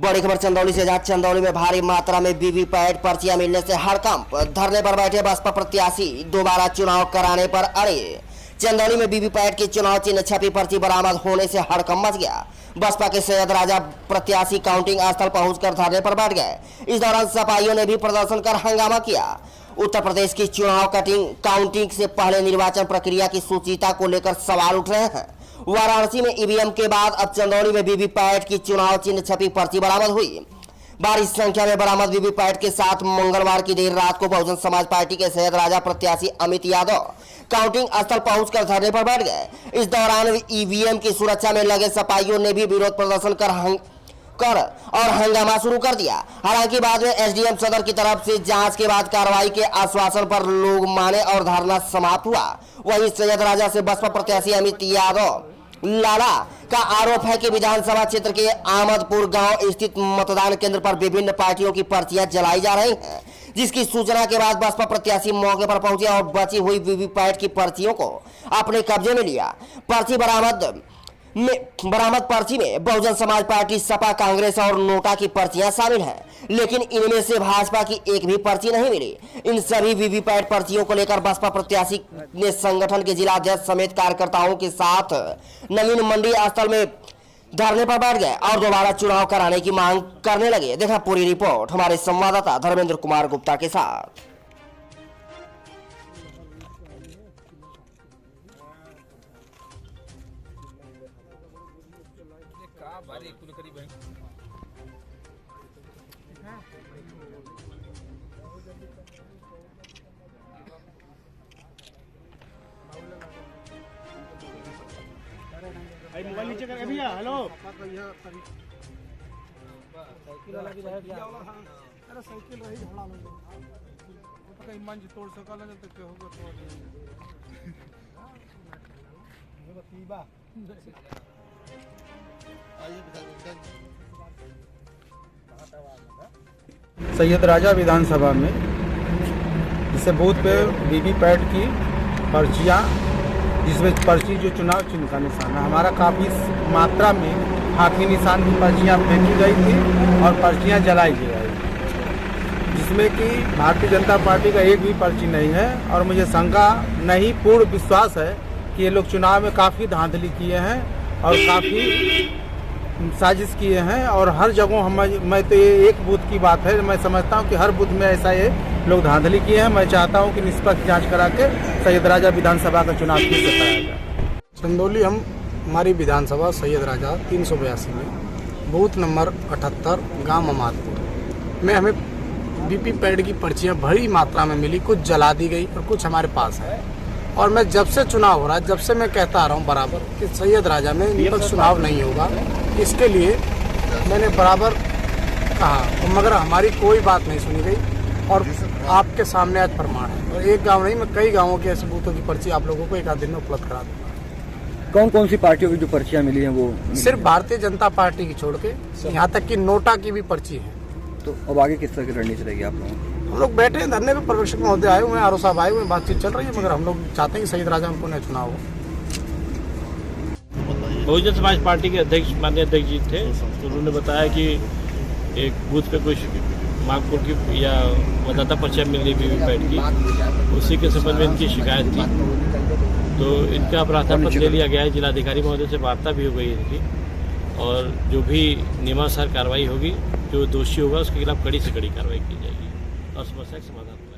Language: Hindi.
बड़ी खबर चंदौली से, जहां चंदौली में भारी मात्रा में वीवीपैट पर्चियां मिलने से हड़कंप। धरने पर बैठे बसपा प्रत्याशी दोबारा चुनाव कराने पर अड़े। चंदौली में वीवीपैट की चुनाव चिन्ह छपी पर्ची बरामद होने से हड़कंप मच गया। बसपा के सैयद राजा प्रत्याशी काउंटिंग स्थल पहुंचकर धरने पर बैठ गए। इस दौरान सपाइयों ने भी प्रदर्शन कर हंगामा किया। उत्तर प्रदेश की चुनाव काउंटिंग से पहले निर्वाचन प्रक्रिया की शुचिता को लेकर सवाल उठ रहे हैं। वाराणसी में ईवीएम के बाद अब चंदौली में वीवीपैट की चुनाव चिन्ह छपी पर्ची बरामद हुई। भारी संख्या में बरामद वीवीपैट के साथ मंगलवार की देर रात को बहुजन समाज पार्टी के सैयद राजा प्रत्याशी अमित यादव काउंटिंग स्थल पहुंचकर धरने पर बैठ गए। इस दौरान ईवीएम की सुरक्षा में लगे सिपाहियों ने भी विरोध प्रदर्शन कर और हंगामा शुरू कर दिया। हालांकि बाद में एसडीएम सदर की तरफ से जांच के बाद कार्रवाई के आश्वासन पर लोग माने और धरना समाप्त हुआ। वहीं सैयद राजा से बसपा प्रत्याशी अमित यादव लाला का आरोप है कि विधानसभा क्षेत्र के आमदपुर गांव स्थित मतदान केंद्र पर विभिन्न पार्टियों की पर्चियां जलाई जा रही हैं, जिसकी सूचना के बाद बसपा प्रत्याशी मौके पर पहुंचे और बची हुई वीवीपैट की पर्चियों को अपने कब्जे में लिया। बरामद पर्ची में बहुजन समाज पार्टी, सपा, कांग्रेस और नोटा की पर्चियां शामिल हैं, लेकिन इनमें से भाजपा की एक भी पर्ची नहीं मिली। इन सभी वीवीपैट पर्चियों को लेकर बसपा प्रत्याशी ने संगठन के जिला अध्यक्ष समेत कार्यकर्ताओं के साथ नवीन मंडी स्थल में धरने पर बैठ गए और दोबारा चुनाव कराने की मांग करने लगे। देखा पूरी रिपोर्ट हमारे संवाददाता धर्मेंद्र कुमार गुप्ता के साथ। मोबाइल नीचे करके भैया हेलो साइकिल रही ढोड़ा लो कहीं मंच तोड़ सका लगे तो क्या होगा तो सैयद राजा विधानसभा में जिसे बूथ पे वीवीपैट की पर्चियां, जिसमें पर्ची जो चुनाव चिन्ह का निशान है, हमारा काफ़ी मात्रा में हाथी निशान की पर्चियां फेंकी गई थी और पर्चियां जलाई गई, जिसमें कि भारतीय जनता पार्टी का एक भी पर्ची नहीं है। और मुझे शंका नहीं, पूर्ण विश्वास है कि ये लोग चुनाव में काफ़ी धांधली किए हैं और काफ़ी साजिश किए हैं। और हर जगह मैं तो ये एक बूथ की बात है, मैं समझता हूँ कि हर बूथ में ऐसा ये लोग धांधली किए हैं। मैं चाहता हूँ कि निष्पक्ष जांच करा के सैयद राजा विधानसभा का चुनाव फिर से कराया जाए। चंदौली हमारी विधानसभा सैयद राजा 382 में बूथ नंबर 78 गांव अमादपुर में हमें वीवीपैट की पर्चियां बड़ी मात्रा में मिली। कुछ जला दी गई और कुछ हमारे पास है। और मैं जब से चुनाव हो रहा है, जब से मैं कहता आ रहा हूँ बराबर कि सैयद राजा में निष्पक्ष चुनाव नहीं होगा, इसके लिए मैंने बराबर कहा, मगर हमारी कोई बात नहीं सुनी गई। और आपके सामने आज प्रमाण है। और एक गांव नहीं, मैं कई गांवों के ऐसे बूथों की पर्ची आप लोगों को एक आध दिन में उपलब्ध करा दूंगा। कौन कौन सी पार्टियों की जो पर्चियां मिली हैं वो? सिर्फ भारतीय जनता पार्टी की छोड़ के यहाँ तक कि नोटा की भी पर्ची है। तो अब आगे किस तरह की रणनीति रहेगी आप लोगों की? हम लोग बैठे हैं धरने पे, पर्यवेक्षक महोदय आए हुए हैं, आरओ साहब आए हुए हैं, बातचीत चल रही है, मगर हम लोग चाहते हैं कि सैयद राजा में पुनः चुनाव हो। बहुजन समाज पार्टी के अध्यक्ष माननीय अध्यक्ष जी थे, तो उन्होंने बताया कि एक बूथ पे कुछ मांगपुर की या मतदाता पर्चियां मिल रही वीवीपैट की, उसी के संबंध में इनकी शिकायत थी। तो इनका प्रार्थना पत्र ले लिया गया है। जिलाधिकारी महोदय से वार्ता भी हो गई इनकी, और जो भी नियमानुसार कार्रवाई होगी, जो दोषी होगा उसके खिलाफ कड़ी से कड़ी कार्रवाई की जाएगी और समस्या का समाधान होगा।